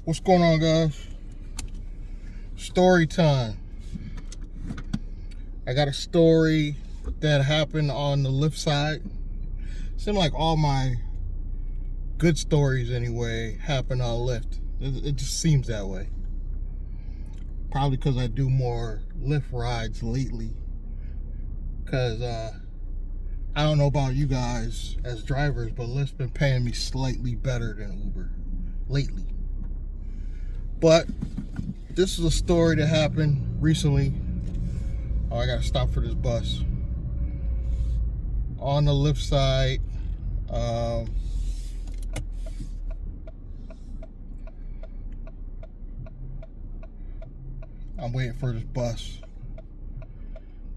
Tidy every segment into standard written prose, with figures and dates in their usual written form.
What's going on, guys? Story time. I got a story that happened on the Lyft side. Seems like all my good stories anyway happen on Lyft. It just seems that way. Probably because I do more Lyft rides lately. Because I don't know about you guys as drivers, but Lyft's been paying me slightly better than Uber lately. But this is a story that happened recently. Oh, I gotta stop for this bus. On the Lyft side, I'm waiting for this bus.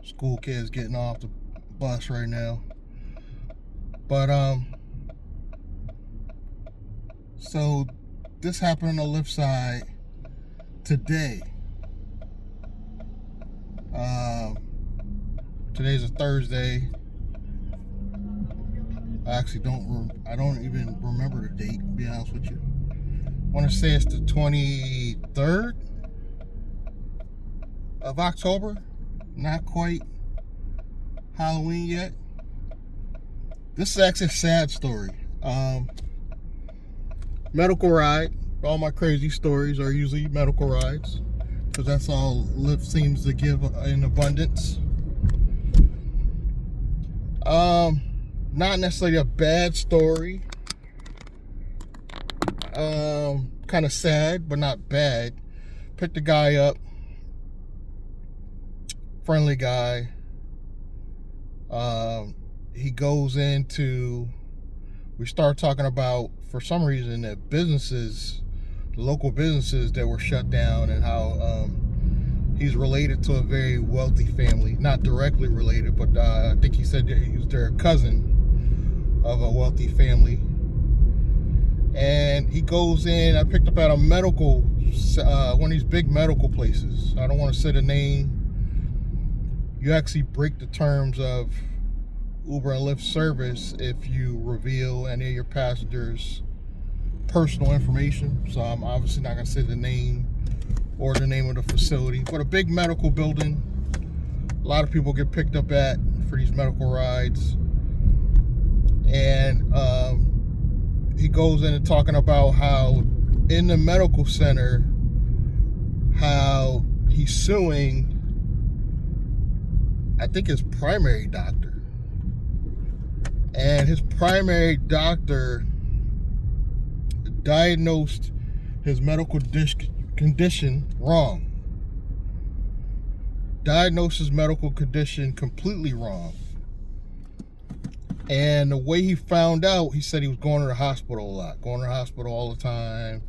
School kids getting off the bus right now. But so this happened on the Lyft side today. Today's a Thursday. I don't even remember the date, to be honest with you. I want to say it's the 23rd of October. Not quite Halloween yet. This is actually a sad story. Medical ride. All my crazy stories are usually medical rides, because that's all Lyft seems to give in abundance. Not necessarily a bad story. Kind of sad, but not bad. Picked the guy up. Friendly guy. He goes into, we start talking about, for some reason, that businesses, local businesses that were shut down, and how he's related to a very wealthy family. Not directly related, but I think he said that he was their cousin of a wealthy family. And he goes in, I picked up at a medical, one of these big medical places. I don't want to say the name. You actually break the terms of Uber and Lyft service if you reveal any of your passengers' personal information. So I'm obviously not going to say the name or the name of the facility, but a big medical building. A lot of people get picked up at for these medical rides. And he goes in and talking about how in the medical center, how he's suing, I think, his primary doctor. And his primary doctor diagnosed his medical condition wrong. Diagnosed his medical condition completely wrong. And the way he found out, he said he was going to the hospital a lot. Going to the hospital all the time.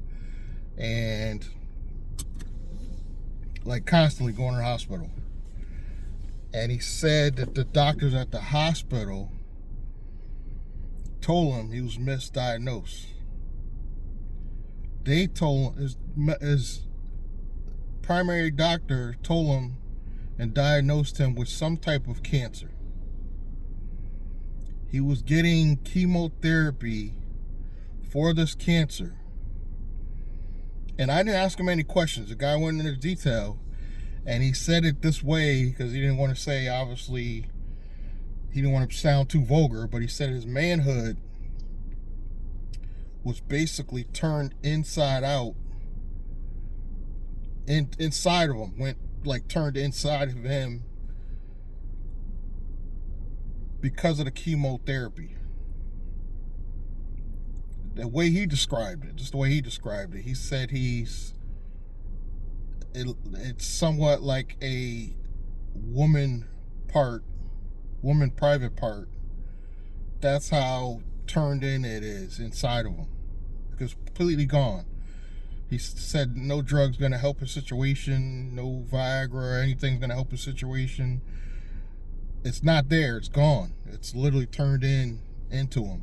And like constantly going to the hospital. And he said that the doctors at the hospital told him he was misdiagnosed. They told his primary doctor told him and diagnosed him with some type of cancer. He was getting chemotherapy for this cancer. And I didn't ask him any questions. The guy went into detail, and he said it this way because he didn't want to say, obviously, he didn't want to sound too vulgar, but he said his manhood was basically turned inside out. Inside of him, turned inside of him because of the chemotherapy. The way he described it, just the way he described it, he said it's somewhat like a woman private part. That's how turned in it is inside of him. It's completely gone. He said no drug's going to help his situation, no Viagra or anything's going to help his situation. It's not there. It's gone. It's literally turned into him.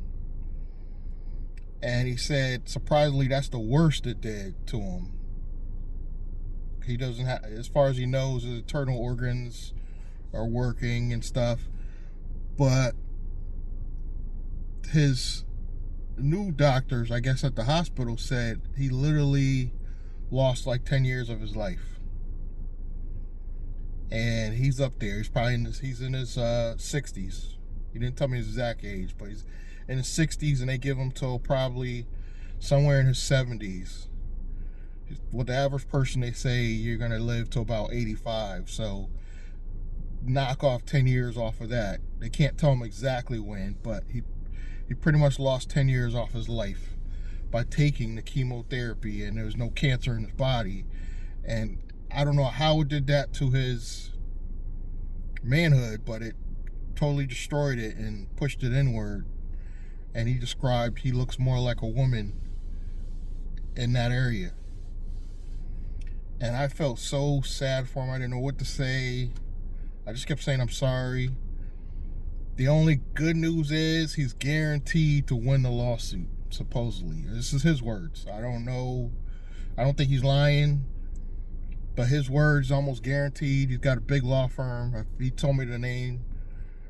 And he said, surprisingly, that's the worst it did to him. He doesn't have, as far as he knows, his internal organs are working and stuff. But his new doctors, I guess, at the hospital said he literally lost like 10 years of his life. And he's up there. He's probably he's in his 60s. He didn't tell me his exact age, but he's in his 60s, and they give him till probably somewhere in his 70s. With the average person, they say you're going to live to about 85. So knock off 10 years off of that. They can't tell him exactly when, but he pretty much lost 10 years off his life by taking the chemotherapy, and there was no cancer in his body. And I don't know how it did that to his manhood, but it totally destroyed it and pushed it inward. And he described he looks more like a woman in that area. And I felt so sad for him. I didn't know what to say. I just kept saying I'm sorry. The only good news is he's guaranteed to win the lawsuit, supposedly. This is his words. I don't know. I don't think he's lying, but his words almost guaranteed. He's got a big law firm. He told me the name.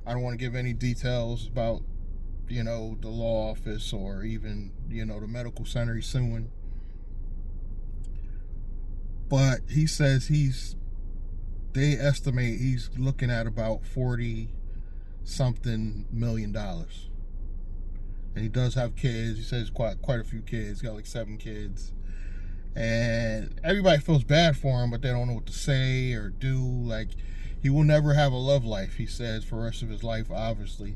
I don't want to give any details about, the law office or even, the medical center he's suing. But he says they estimate he's looking at about 40 something $40 million. And he does have kids. He says quite a few kids. He's got like 7 kids. And everybody feels bad for him, but they don't know what to say or do. Like, he will never have a love life, he says, for the rest of his life, obviously.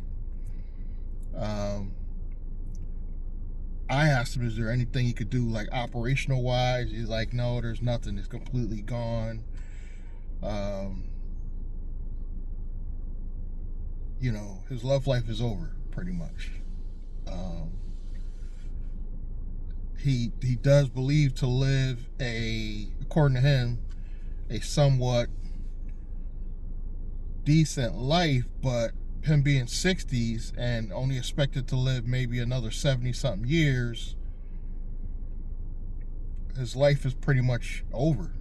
I asked him, is there anything he could do, like, operational wise? He's like, no, there's nothing. It's completely gone. His love life is over, pretty much. He does believe to live according to him, a somewhat decent life, but him being 60s and only expected to live maybe another 70 something years, his life is pretty much over.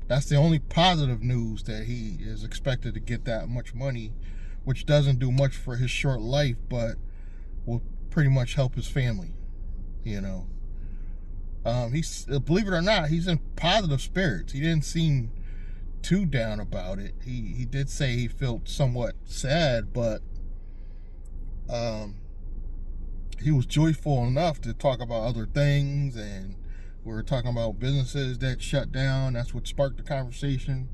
That's the only positive news, that he is expected to get that much money, which doesn't do much for his short life, but will pretty much help his family. He's, believe it or not, he's in positive spirits. He didn't seem too down about it. He did say he felt somewhat sad, but he was joyful enough to talk about other things, and we were talking about businesses that shut down. That's what sparked the conversation.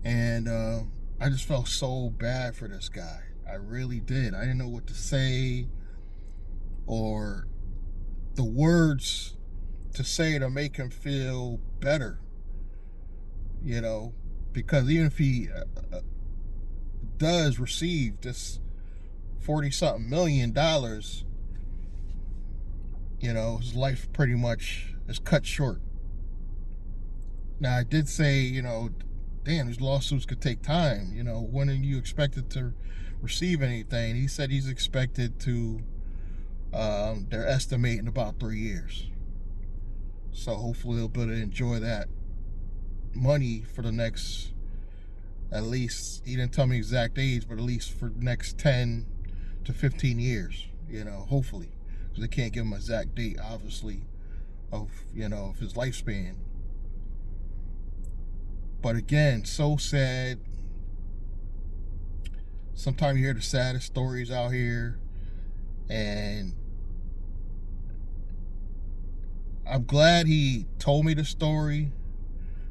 And I just felt so bad for this guy. I really did. I didn't know what to say or the words to say to make him feel better. Because even if he does receive this 40 something $40 million, his life pretty much is cut short. Now, I did say, damn, these lawsuits could take time. When are you expected to receive anything? He said he's expected to, they're estimating about 3 years. So hopefully he'll be able to enjoy that money for the next, at least, he didn't tell me exact age, but at least for the next 10 to 15 years, hopefully. Because they can't give him an exact date, obviously, of his lifespan. But again, so sad. Sometimes you hear the saddest stories out here, and I'm glad he told me the story,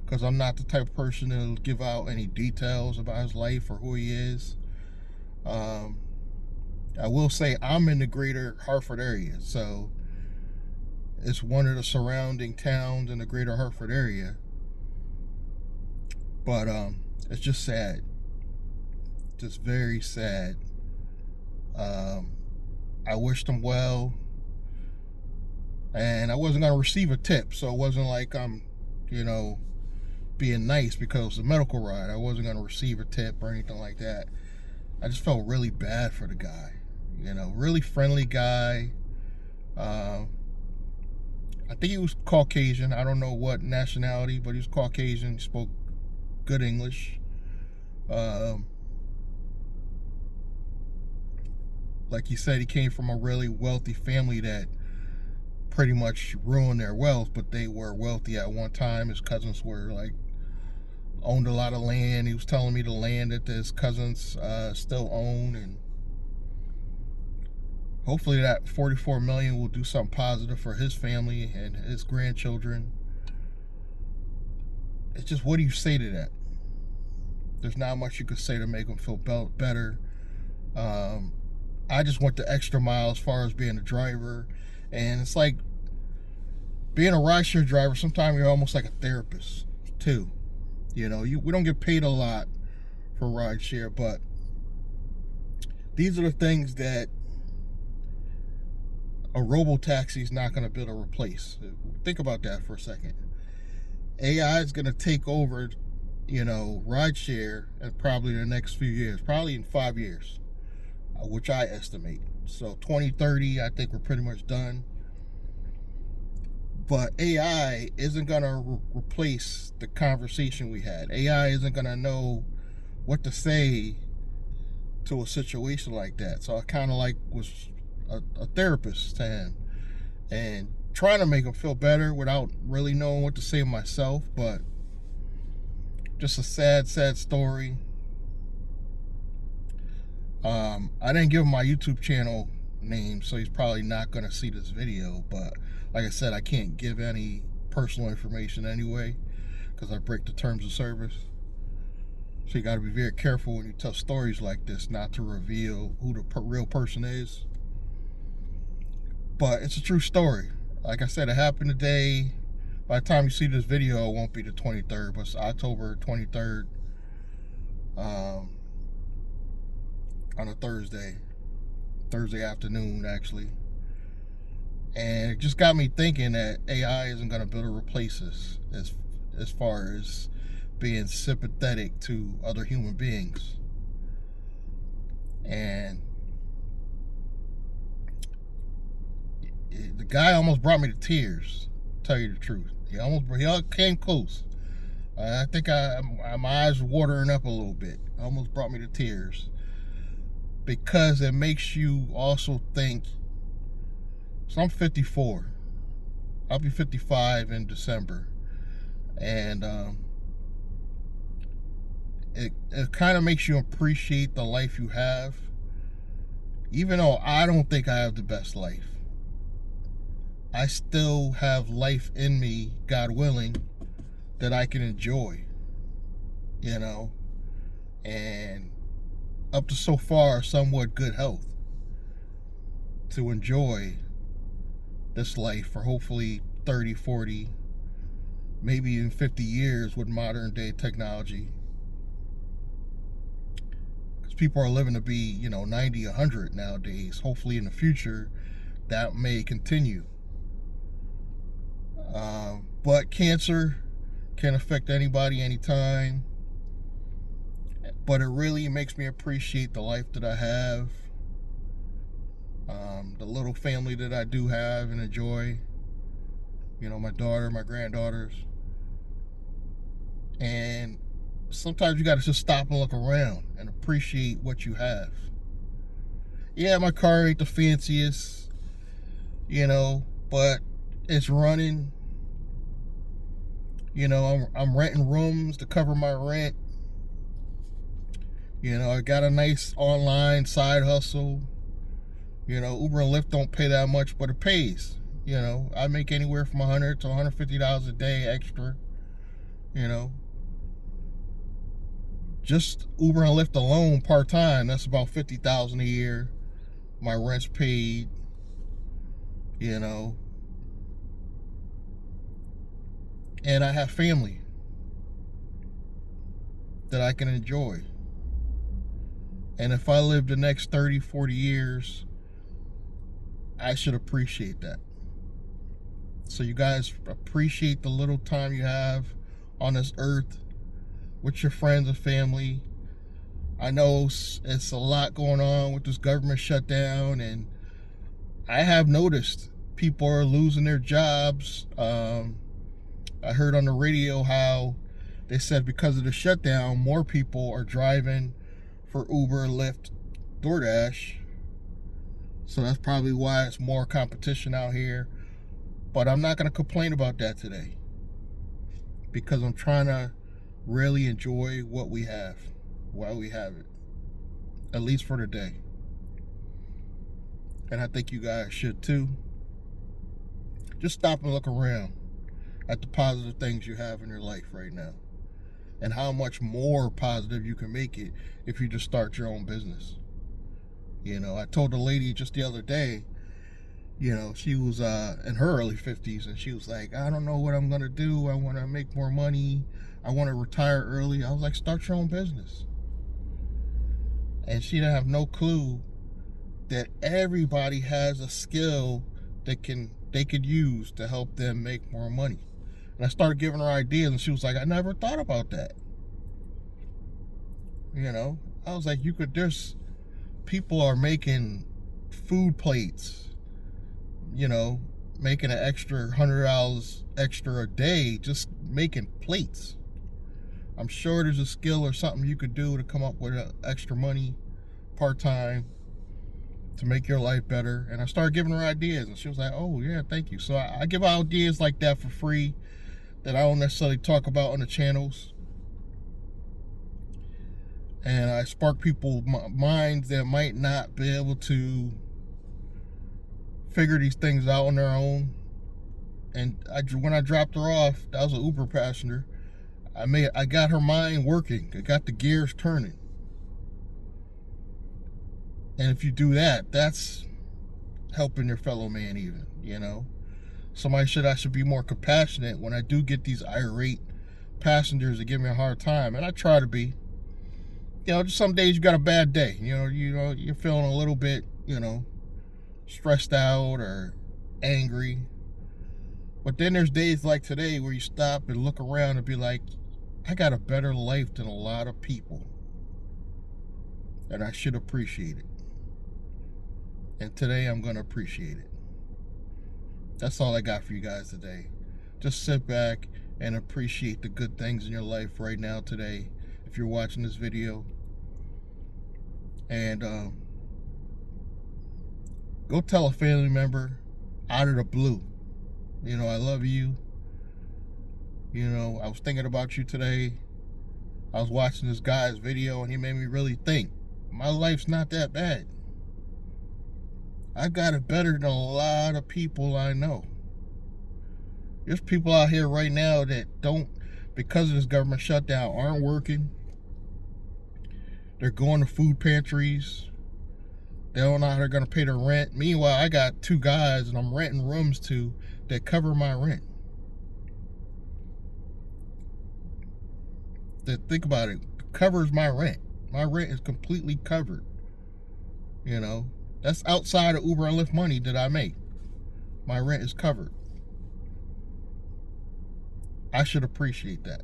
because I'm not the type of person that'll give out any details about his life or who he is. I will say I'm in the greater Hartford area, so it's one of the surrounding towns in the greater Hartford area. But it's just sad. Just very sad. I wished him well. And I wasn't going to receive a tip, so it wasn't like I'm, being nice because it was a medical ride. I wasn't going to receive a tip or anything like that. I just felt really bad for the guy. Really friendly guy. I think he was Caucasian. I don't know what nationality, but he was Caucasian. He spoke good English. Like he said, he came from a really wealthy family that pretty much ruined their wealth, but they were wealthy at one time. His cousins were like owned a lot of land. He was telling me the land that his cousins still own, and hopefully that 44 million will do something positive for his family and his grandchildren. It's just, what do you say to that? There's not much you could say to make them feel better. I just went the extra mile as far as being a driver, and it's like being a rideshare driver. Sometimes you're almost like a therapist too. You know, we don't get paid a lot for rideshare, but these are the things that a robo-taxi is not going to be able to replace. Think about that for a second. AI is going to take over, you know, rideshare in probably the next few years, probably in 5 years, which I estimate. So 2030, I think we're pretty much done. But AI isn't going to replace the conversation we had. AI isn't going to know what to say to a situation like that. So I kind of like was a therapist to him and trying to make him feel better without really knowing what to say myself. But just a sad story. I didn't give him my YouTube channel name, so he's probably not going to see this video. But like I said, I can't give any personal information anyway, because I break the terms of service. So you got to be very careful when you tell stories like this, not to reveal who the real person is. But it's a true story. Like I said, it happened today. By the time you see this video, it won't be the 23rd, but it's October 23rd, on a Thursday afternoon, actually. And it just got me thinking that AI isn't going to be able to replace us as far as being sympathetic to other human beings. And the guy almost brought me to tears, to tell you the truth. He came close. I think my eyes were watering up a little bit. Almost brought me to tears, because it makes you also think. So I'm 54. I'll be 55 in December. And it kind of makes you appreciate the life you have. Even though I don't think I have the best life, I still have life in me, God willing, that I can enjoy, you know, and up to so far somewhat good health to enjoy this life for hopefully 30, 40, maybe even 50 years with modern day technology. Because people are living to be, you know, 90, 100 nowadays. Hopefully in the future that may continue. But cancer can affect anybody, anytime. But it really makes me appreciate the life that I have, the little family that I do have and enjoy. You know, my daughter, my granddaughters. And sometimes you got to just stop and look around and appreciate what you have. Yeah, my car ain't the fanciest, you know, but it's running. You know, I'm renting rooms to cover my rent. You know, I got a nice online side hustle. You know, Uber and Lyft don't pay that much, but it pays. You know, I make anywhere from $100 to $150 a day extra. You know, just Uber and Lyft alone, part-time, that's about $50,000 a year. My rent's paid. You know, and I have family that I can enjoy. And if I live the next 30, 40 years, I should appreciate that. So you guys appreciate the little time you have on this earth with your friends and family. I know it's a lot going on with this government shutdown, and I have noticed people are losing their jobs. I heard on the radio how they said because of the shutdown, more people are driving for Uber, Lyft, DoorDash. So that's probably why it's more competition out here. But I'm not going to complain about that today, because I'm trying to really enjoy what we have while we have it, at least for the day. And I think you guys should too. Just stop and look around at the positive things you have in your life right now, and how much more positive you can make it if you just start your own business. I told a lady just the other day, she was in her early 50s, and she was like, I don't know what I'm going to do. I want to make more money. I want to retire early. I was like, start your own business. And she didn't have no clue that everybody has a skill that they could use to help them make more money. And I started giving her ideas, and she was like, I never thought about that. I was like, there's people are making food plates, making an extra $100 extra a day, just making plates. I'm sure there's a skill or something you could do to come up with extra money part-time to make your life better. And I started giving her ideas, and she was like, oh yeah, thank you. So I give ideas like that for free that I don't necessarily talk about on the channels. And I spark people's minds that might not be able to figure these things out on their own. And when I dropped her off, that was an Uber passenger, I got her mind working. I got the gears turning. And if you do that, that's helping your fellow man even, I should be more compassionate when I do get these irate passengers that give me a hard time. And I try to be. Just some days you got a bad day. You're feeling a little bit, stressed out or angry. But then there's days like today where you stop and look around and be like, I got a better life than a lot of people, and I should appreciate it. And today I'm going to appreciate it. That's all I got for you guys today. Just sit back and appreciate the good things in your life right now today, if you're watching this video. And go tell a family member out of the blue, I love you. I was thinking about you today. I was watching this guy's video, and he made me really think. My life's not that bad. I got it better than a lot of people I know. There's people out here right now that don't, because of this government shutdown, aren't working. They're going to food pantries. They don't know how they're going to pay their rent. Meanwhile, I got 2 guys and I'm renting rooms to that cover my rent. Think about it. Covers my rent. My rent is completely covered. That's outside of Uber and Lyft money that I make. My rent is covered. I should appreciate that.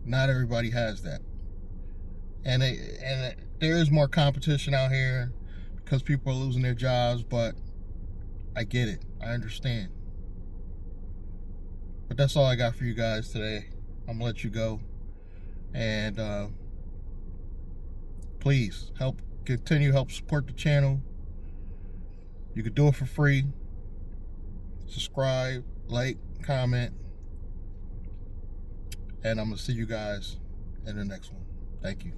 Not everybody has that. And there is more competition out here because people are losing their jobs, but I get it. I understand. But that's all I got for you guys today. I'm gonna let you go. And please help support the channel. You can do it for free. Subscribe, like, comment. And I'm gonna see you guys in the next one. Thank you.